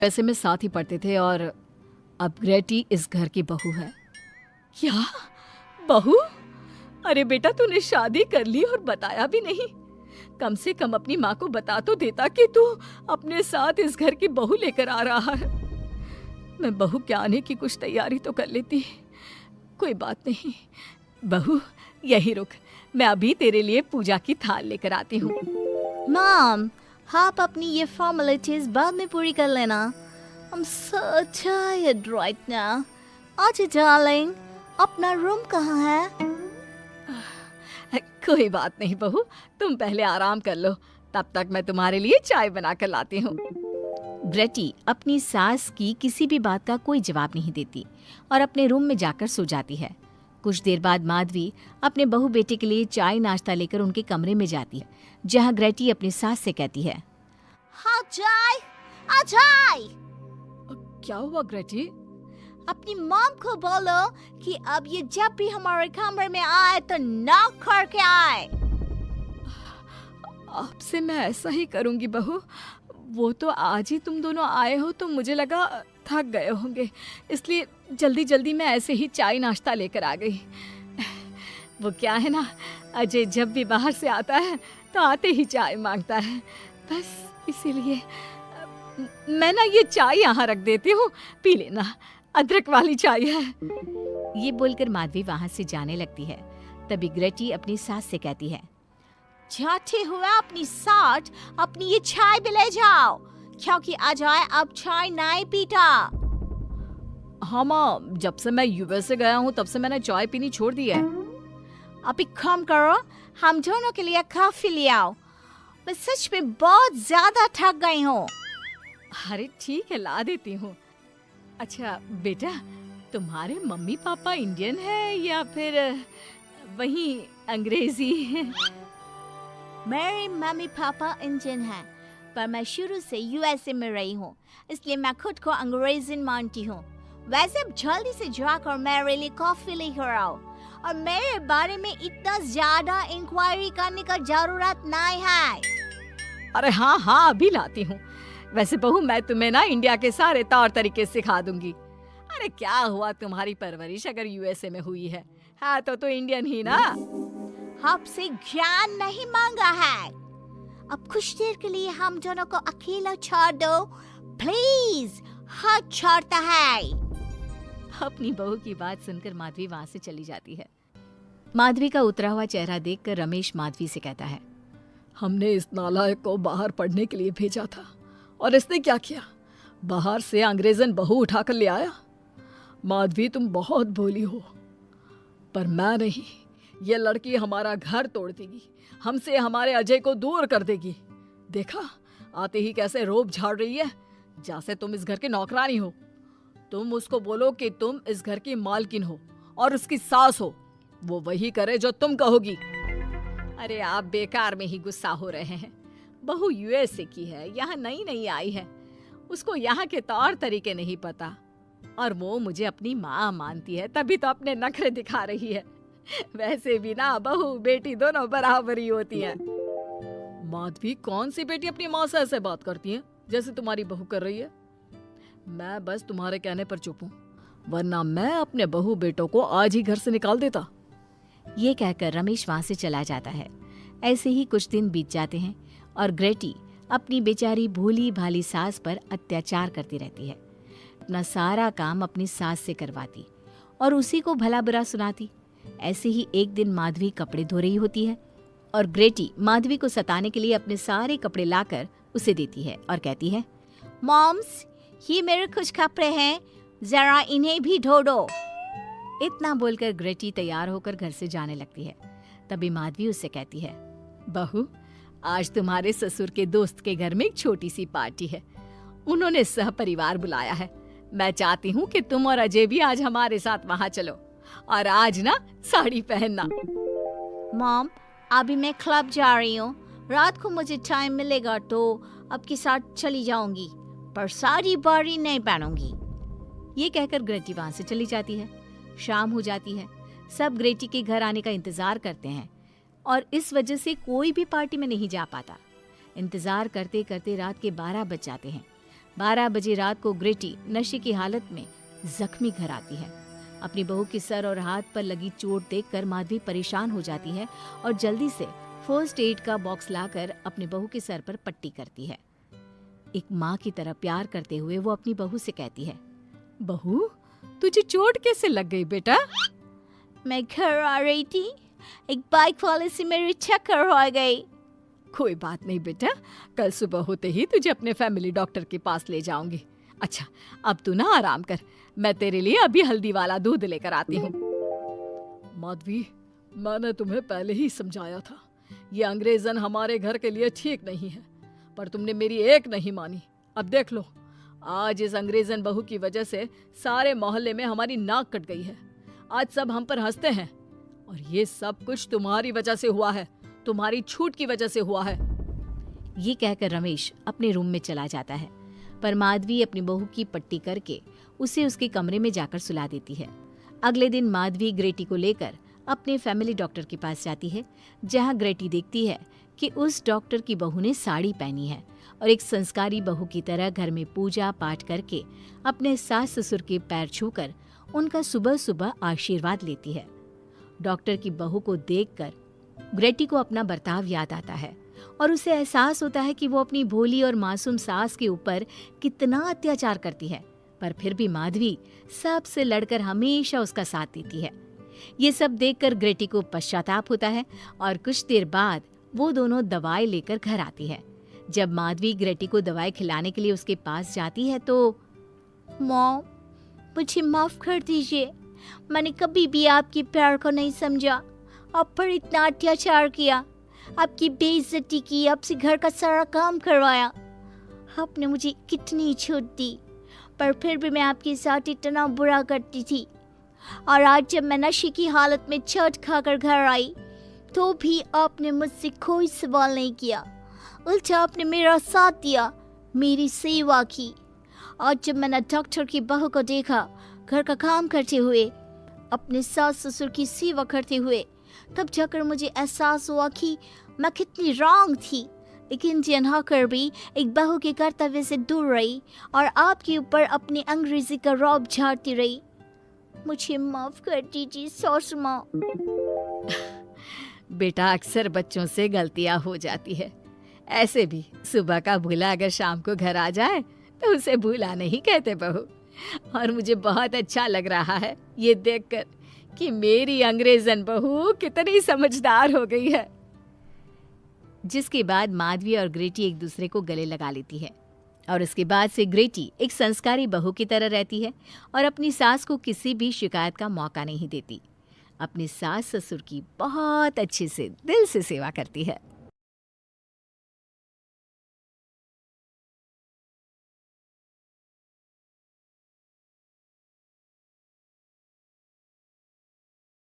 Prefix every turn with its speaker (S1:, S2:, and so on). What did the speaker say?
S1: वैसे में साथ ही पढ़ते थे और अब ग्रेटी इस घर की बहू है।
S2: क्या? बहू? अरे बेटा, तूने शादी कर ली और बताया भी नहीं। कम से कम अपनी माँ को बता तो देता कि तू अपने साथ इस घर की बहू लेकर आ रहा है। मैं बहू के आने की कुछ तैयारी तो कर लेती। कोई बात नहीं। बहू, यही रुक, मैं अभी तेरे लिए पूजा की थाल लेकर आती हूँ।
S3: मॉम, आप अपनी ये फॉर्मेलिटीज बाद में पूरी कर लेना। I'm so tired right now. आजा डार्लिंग, अपना रूम कहाँ है?
S2: कोई बात नहीं बहू, तुम पहले आराम कर लो, तब तक मैं तुम्हारे लिए चाय बना कर लाती हूँ।
S1: ग्रेटी अपनी सास की किसी भी बात का कोई जवाब नहीं देती और अपने रूम में जाकर सो जाती है। कुछ देर बाद माधवी अपने बहू बेटे के लिए चाय नाश्ता लेकर उनके कमरे में जाती है, जहाँ ग्रेटी अपनी सास से कहती है,
S3: हाँ चाय, आ चाय।
S2: क्या हुआ ग्रेटी?
S3: अपनी मॉम को बोलो कि अब ये जब भी हमारे कमरे में आए तो नॉक करके आए।
S2: आपसे मैं ऐसा ही करूंगी बहू। वो तो आज ही तुम दोनों आए हो तो मुझे लगा थक गए होंगे, इसलिए जल्दी जल्दी मैं ऐसे ही चाय नाश्ता लेकर आ गई। वो क्या है ना, अजय जब भी बाहर से आता है तो आते ही चाय मांगता है, बस इसीलिए मैं ना ये चाय यहाँ रख देती हूँ, पी लेना, अदरक वाली चाय है।
S1: ये बोलकर माधवी वहाँ से जाने लगती है। तभी ग्रेटी अपनी सास से कहती है,
S3: जाते हुए अपनी साथ अपनी ये चाय भी ले जाओ, क्योंकि अजय अब चाय नहीं पीता।
S2: हाँ माँ, जब से मैं यूएस से गया हूँ तब से मैंने चाय पीनी छोड़ दी है।
S3: अभी कम करो, हम दोनों के लिए कॉफी ले आओ। मैं सच में बहुत ज्यादा थक गई हूँ।
S2: अरे ठीक है, ला देती हूँ। अच्छा बेटा, तुम्हारे मम्मी पापा इंडियन है या फिर वही अंग्रेजी है?
S3: मेरे मम्मी पापा इंडियन हैं, पर मैं शुरू से यूएसए में रही हूँ, इसलिए मैं खुद को अंग्रेजी मानती हूँ। वैसे अब जल्दी से जाकर मेरे लिए कॉफी लेकर आओ, और मेरे बारे में इतना ज्यादा इंक्वायरी करने का जरूरत नहीं है।
S2: अरे हाँ हाँ, अभी लाती हूँ। वैसे बहू, मैं तुम्हें ना इंडिया के सारे तौर तरीके सिखा दूंगी। अरे क्या हुआ, तुम्हारी परवरिश अगर यूएसए में हुई है, हाँ तो इंडियन ही ना।
S3: आपसे ज्ञान नहीं मांगा है। अब कुछ देर के लिए हम दोनों को अकेला छोड़ दो प्लीज, हाथ छोड़ता है।
S1: अपनी बहू की बात सुनकर माधवी वहाँ से चली जाती है। माधवी का उतरा हुआ चेहरा देखकर रमेश माधवी से कहता है,
S2: हमने इस नालायक को बाहर पढ़ने के लिए भेजा था और इसने क्या किया, बाहर से अंग्रेजन बहू उठाकर ले आया। माधवी, तुम बहुत भोली हो, पर मैं नहीं। ये लड़की हमारा घर तोड़ देगी, हमसे हमारे अजय को दूर कर देगी। देखा, आते ही कैसे रोब झाड़ रही है, जैसे तुम इस घर की नौकरानी हो। तुम उसको बोलो कि तुम इस घर की मालकिन हो और उसकी सास हो, वो वही करे जो तुम कहोगी। अरे आप बेकार में ही गुस्सा हो रहे हैं। बहू यूएसए की है, यहाँ नई नई आई है, उसको यहाँ के तौर तरीके नहीं पता, और वो मुझे अपनी माँ मानती है, तभी तो अपने नखरे दिखा रही है। वैसे भी ना बहू बेटी दोनों बराबरी होती है। माधवी, कौन सी बेटी अपनी माँ से ऐसे बात करती है जैसे तुम्हारी बहू कर रही है? मैं बस तुम्हारे कहने पर चुप हूँ, वरना मैं अपने बहू बेटों को आज ही घर से निकाल देता।
S1: ये कहकर रमेश वहाँ से चला जाता है। ऐसे ही कुछ दिन बीत जाते हैं और ग्रेटी अपनी बेचारी भोली भाली सास पर अत्याचार करती रहती है। अपना सारा काम अपनी सास से करवाती और उसी को भला बुरा सुनाती। ऐसे ही एक दिन माधवी कपड़े धो रही होती है और ग्रेटी माधवी को सताने के लिए अपने सारे कपड़े लाकर उसे देती है और कहती है,
S3: मॉम्स, ये मेरे कुछ कपड़े हैं, जरा इन्हें भी धो दो।
S1: इतना बोलकर ग्रेटी तैयार होकर घर से जाने लगती है। तभी माधवी उससे कहती है,
S2: बहू, आज तुम्हारे ससुर के दोस्त के घर में एक छोटी सी पार्टी है, उन्होंने सह परिवार बुलाया है। मैं चाहती हूँ कि तुम और अजय भी आज हमारे साथ वहाँ चलो, और आज ना साड़ी पहनना।
S3: मॉम, अभी मैं क्लब जा रही हूँ, रात को मुझे टाइम मिलेगा तो आपके साथ चली जाऊंगी, पर साड़ी बारी नहीं पहनूंगी।
S1: ये कहकर ग्रेटी वहाँ से चली जाती है। शाम हो जाती है, सब ग्रेटी के घर आने का इंतजार करते हैं और इस वजह से कोई भी पार्टी में नहीं जा पाता। इंतजार करते करते रात के 12 बज जाते हैं। 12 बजे रात को ग्रेटी नशे की हालत में जख्मी घर आती है। अपनी बहू के सर और हाथ पर लगी चोट देखकर माधवी परेशान हो जाती है और जल्दी से फर्स्ट एड का बॉक्स लाकर अपनी बहू के सर पर पट्टी करती है। एक माँ की तरह प्यार करते हुए वो अपनी बहू से कहती है,
S2: बहू, तुझे चोट कैसे लग गई बेटा?
S3: मैं घर आ रही थी, एक बाइक वाले से मेरी टक्कर हो गई।
S2: कोई बात नहीं बेटा, कल सुबह होते ही तुझे अपने फैमिली डॉक्टर के पास ले जाऊंगी। अच्छा, अब तू ना आराम कर, मैं तेरे लिए अभी हल्दी वाला दूध लेकर आती हूँ। माधवी, मैंने तुम्हें पहले ही समझाया था, ये अंग्रेजन हमारे घर के लिए ठीक नहीं है, पर तुमने मेरी एक नहीं मानी। अब देख लो, आज इस अंग्रेजन बहू की वजह से सारे मोहल्ले में हमारी नाक कट गई है। आज सब हम पर हंसते हैं और ये सब कुछ तुम्हारी वजह से हुआ है, तुम्हारी छूट की वजह से हुआ है।
S1: ये कहकर रमेश अपने रूम में चला जाता है, पर माधवी अपनी बहू की पट्टी करके उसे उसके कमरे में जाकर सुला देती है। अगले दिन माधवी ग्रेटी को लेकर अपने फैमिली डॉक्टर के पास जाती है, जहां ग्रेटी देखती है कि उस डॉक्टर की बहू ने साड़ी पहनी है और एक संस्कारी बहू की तरह घर में पूजा पाठ करके अपने सास ससुर के पैर छूकर उनका सुबह सुबह आशीर्वाद लेती है। डॉक्टर की बहू को देखकर ग्रेटी को अपना बर्ताव याद आता है और उसे एहसास होता है कि वो अपनी भोली और मासूम सास के ऊपर कितना अत्याचार करती है, पर फिर भी माधवी सबसे लड़कर हमेशा उसका साथ देती है। ये सब देखकर ग्रेटी को पश्चाताप होता है और कुछ देर बाद वो दोनों दवाई लेकर घर आती है। जब माधवी ग्रेटी को दवाई खिलाने के लिए उसके पास जाती है तो
S3: मॉम, मुझे माफ कर दीजिए, मैंने कभी भी आपके प्यार को नहीं समझा, आप पर इतना अत्याचार किया, आपकी बेइज्जती की, आपसे घर का सारा काम करवाया। आपने मुझे कितनी छूट दी, पर फिर भी मैं आपके साथ इतना बुरा करती थी। और आज जब मैं नशे की हालत में चोट खाकर घर आई तो भी आपने मुझसे कोई सवाल नहीं किया, उल्टा आपने मेरा साथ दिया, मेरी सेवा की। आज जब मैंने डॉक्टर की बहू को देखा घर का काम करते हुए, अपने सास ससुर की सेवा करते हुए, तब जाकर मुझे एहसास हुआ कि मैं कितनी रॉन्ग थी। एक इंडियन होकर भी एक बहू के कर्तव्य से दूर रही और आपके ऊपर अपनी अंग्रेजी का रौब झाड़ती रही। मुझे माफ कर दीजिए सासू माँ।
S1: बेटा, अक्सर बच्चों से गलतियां हो जाती है। ऐसे भी सुबह का भूला अगर शाम को घर आ जाए तो उसे भूला नहीं कहते बहू। और मुझे बहुत अच्छा लग रहा है ये देखकर कि मेरी अंग्रेजन बहू कितनी समझदार हो गई है। जिसके बाद माधवी और ग्रेटी एक दूसरे को गले लगा लेती है और उसके बाद से ग्रेटी एक संस्कारी बहू की तरह रहती है और अपनी सास को किसी भी शिकायत का मौका नहीं देती। अपनी सास ससुर की बहुत अच्छे से दिल से सेवा करती है।